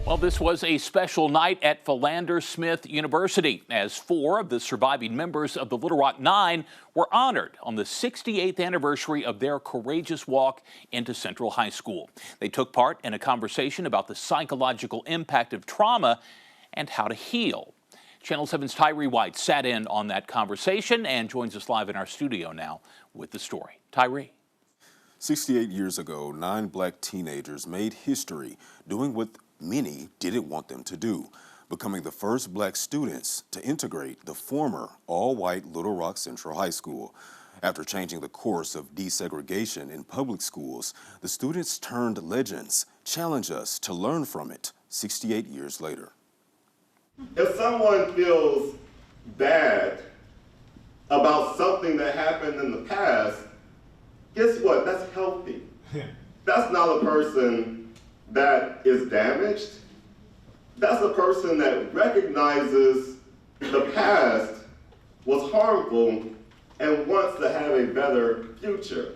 Well, this was a special night at Philander Smith University as 4 of the surviving members of the Little Rock Nine were honored on the 68th anniversary of their courageous walk into Central High School. They took part in a conversation about the psychological impact of trauma and how to heal. Channel 7's Tyree White sat in on that conversation and joins us live in our studio now with the story. Tyree. 68 years ago, 9 black teenagers made history doing what many didn't want them to do, becoming the first black students to integrate the former all-white Little Rock Central High School. After changing the course of desegregation in public schools, the students turned legends, challenge us to learn from it 68 years later. If someone feels bad about something that happened in the past, guess what? That's healthy. That's not a person that is damaged. That's a person that recognizes the past was harmful and wants to have a better future.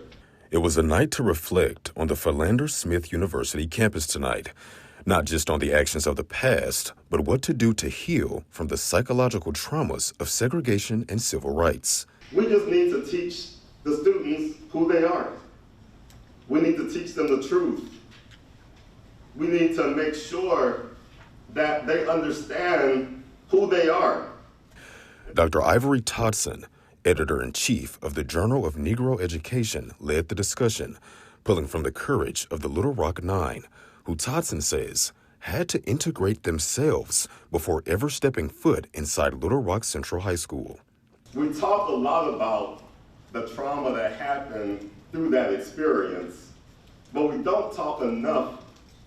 It was a night to reflect on the Philander Smith University campus tonight, not just on the actions of the past, but what to do to heal from the psychological traumas of segregation and civil rights. We just need to teach the students who they are. We need to teach them the truth. We need to make sure that they understand who they are. Dr. Ivory Todson, editor-in-chief of the Journal of Negro Education, led the discussion, pulling from the courage of the Little Rock Nine, who Todson says had to integrate themselves before ever stepping foot inside Little Rock Central High School. We talk a lot about the trauma that happened through that experience, but we don't talk enough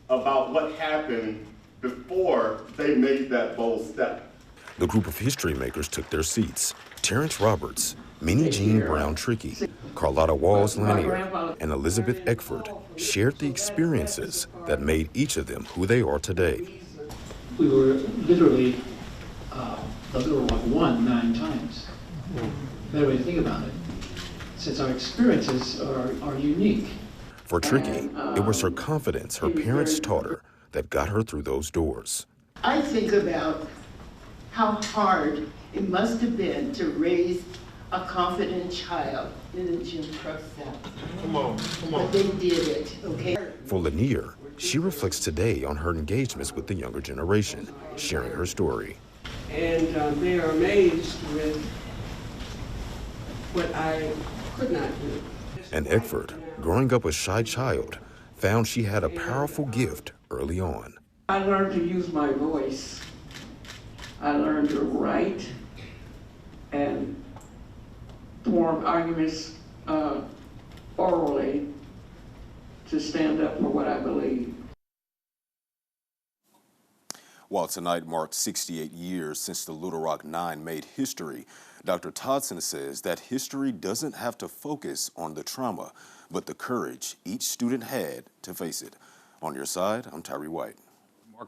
about what happened before they made that bold step. The group of history makers took their seats. Terrence Roberts, Minnie Jean Brown Trickey, Carlotta Walls Lanier, and Elizabeth Eckford shared the experiences that made each of them who they are today. We were literally the Little Rock won 9 times. Better way to think about it, since our experiences are unique. For Trickey, it was her confidence her parents taught her that got her through those doors. I think about how hard it must have been to raise a confident child in the Jim Crow South. Come on. But they did it, okay? For Lanier, she reflects today on her engagements with the younger generation, sharing her story. And they are amazed with what I could not do. And Eckford, growing up a shy child, found she had a powerful gift early on. I learned to use my voice. I learned to write and form arguments orally to stand up for what I believe. While tonight marked 68 years since the Little Rock Nine made history, Dr. Todson says that history doesn't have to focus on the trauma, but the courage each student had to face it. On your side, I'm Tyree White.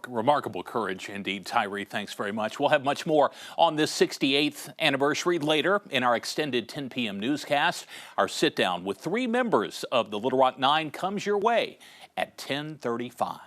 Remarkable courage indeed, Tyree. Thanks very much. We'll have much more on this 68th anniversary later in our extended 10 p.m. newscast. Our sit down with 3 members of the Little Rock Nine comes your way at 10:35.